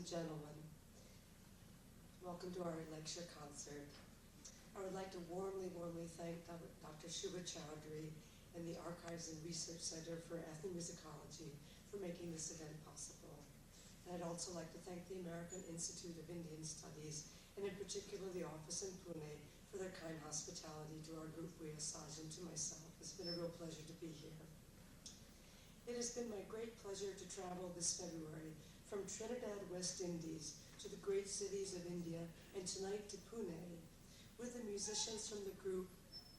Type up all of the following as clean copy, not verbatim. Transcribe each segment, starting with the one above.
and gentlemen, welcome to our lecture concert. I would like to warmly thank Dr. Shubha Chowdhury and the Archives and Research Center for Ethnomusicology for making this event possible. And I'd also like to thank the American Institute of Indian Studies, and in particular the office in Pune, for their kind hospitality to our group Bhuyaa, Saaj, and to myself. It's been a real pleasure to be here. It has been my great pleasure to travel this February from Trinidad, West Indies, to the great cities of India, and tonight to Pune, with the musicians from the group,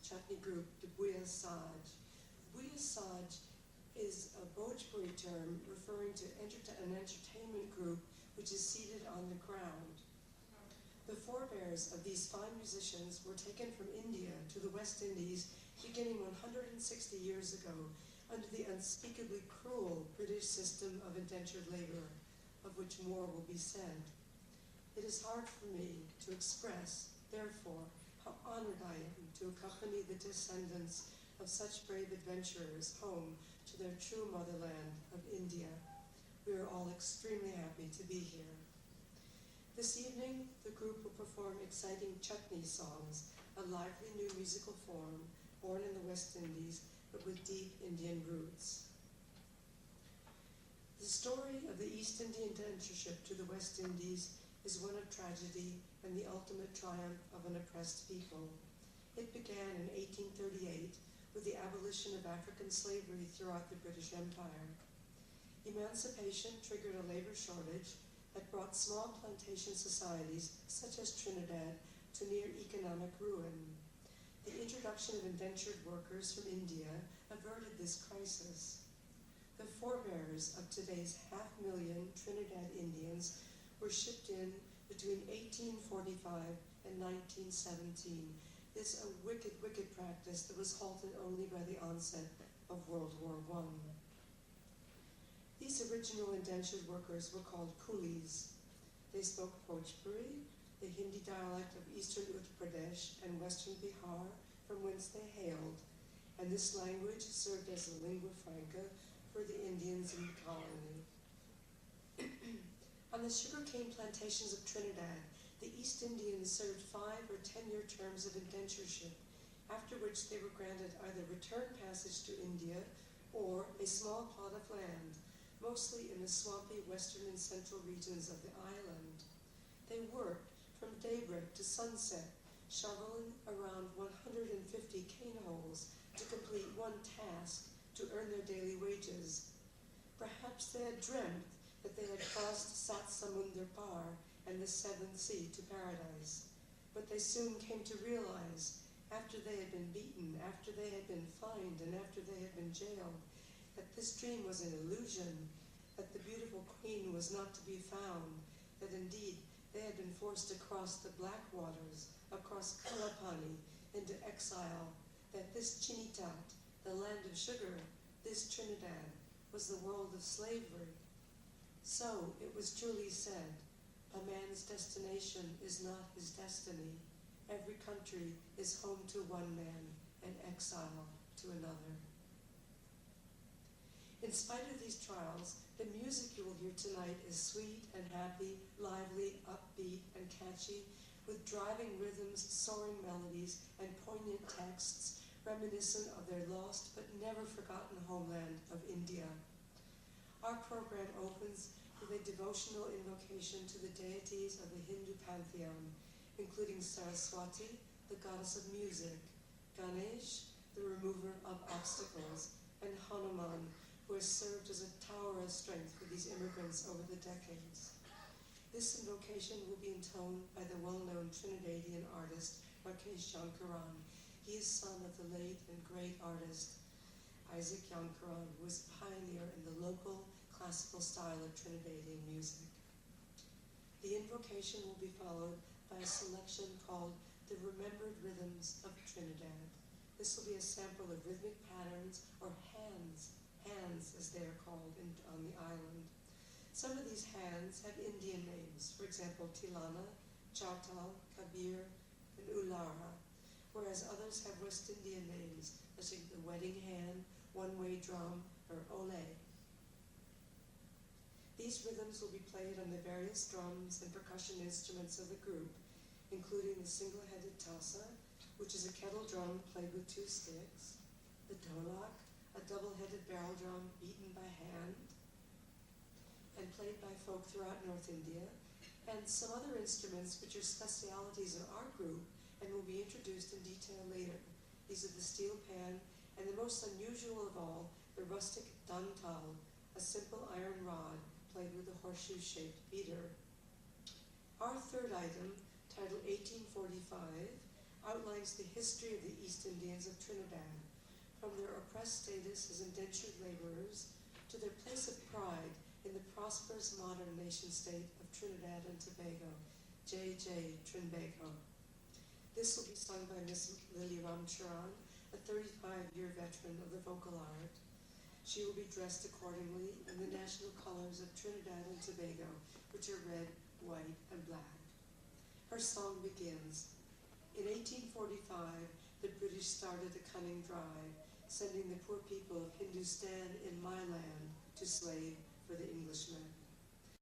Chutney group, Bhuyaa Saaj. Bhuyaa Saaj is a Bhojpuri term referring to an entertainment group which is seated on the ground. The forebears of these fine musicians were taken from India to the West Indies beginning 160 years ago under the unspeakably cruel British system of indentured labor, of which more will be said. It is hard for me to express, therefore, how honored I am to accompany the descendants of such brave adventurers home to their true motherland of India. We are all extremely happy to be here. This evening, the group will perform exciting chutney songs, a lively new musical form born in the West Indies, but with deep Indian roots. The story of the East Indian indentureship to the West Indies is one of tragedy and the ultimate triumph of an oppressed people. It began in 1838 with the abolition of African slavery throughout the British Empire. Emancipation triggered a labor shortage that brought small plantation societies, such as Trinidad, to near economic ruin. The introduction of indentured workers from India averted this crisis. The forebears of today's 500,000 Trinidad Indians were shipped in between 1845 and 1917. This a wicked practice that was halted only by the onset of World War I. These original indentured workers were called coolies. They spoke Bhojpuri, the Hindi dialect of eastern Uttar Pradesh and western Bihar, from whence they hailed, and this language served as a lingua franca for the Indians in the colony. On the sugarcane plantations of Trinidad, the East Indians served 5 or 10-year terms of indentureship, after which they were granted either return passage to India or a small plot of land, mostly in the swampy western and central regions of the island. They worked from daybreak to sunset, shoveling around 150 cane holes to complete one task to earn their daily wages. Perhaps they had dreamt that they had crossed Sat Samundar Par and the seventh sea to paradise, but they soon came to realize, after they had been beaten, after they had been fined, and after they had been jailed, that this dream was an illusion, that the beautiful queen was not to be found, that indeed they had been forced to cross the black waters, across Kalapani, into exile, that this Trinidad, the land of sugar, this Trinidad, was the world of slavery. So it was truly said, a man's destination is not his destiny. Every country is home to one man, and exile to another. In spite of these trials, the music you will hear tonight is sweet and happy, lively, upbeat, and catchy, with driving rhythms, soaring melodies, and poignant texts reminiscent of their lost but never forgotten homeland of India. Our program opens with a devotional invocation to the deities of the Hindu pantheon, including Saraswati, the goddess of music, Ganesh, the remover of obstacles, and Hanuman, who has served as a tower of strength for these immigrants over the decades. This invocation will be intoned by the well-known Trinidadian artist Rakesh Jankaran. He is son of the late and great artist Isaac Jankaran, who was a pioneer in the local classical style of Trinidadian music. The invocation will be followed by a selection called The Remembered Rhythms of Trinidad. This will be a sample of rhythmic patterns, or hands as they are called on the island. Some of these hands have Indian names, for example, Tilana, Chautal, Kabir, and Ulara, whereas others have West Indian names, such as the wedding hand, one-way drum, or ole. These rhythms will be played on the various drums and percussion instruments of the group, including the single-headed tassa, which is a kettle drum played with 2 sticks, the dholak, a double-headed barrel drum beaten by hand and played by folk throughout North India, and some other instruments which are specialities in our group and will be introduced in detail later. These are the steel pan, and the most unusual of all, the rustic dantal, a simple iron rod played with a horseshoe-shaped beater. Our third item, titled 1845, outlines the history of the East Indians of Trinidad, from their oppressed status as indentured laborers to their place of pride in the prosperous modern nation-state of Trinidad and Tobago, Trinbago. This will be sung by Miss Lily Ramcharan, a 35-year veteran of the vocal art. She will be dressed accordingly in the national colors of Trinidad and Tobago, which are red, white, and black. Her song begins. In 1845, the British started a cunning drive, sending the poor people of Hindustan in my land to slave for the Englishmen.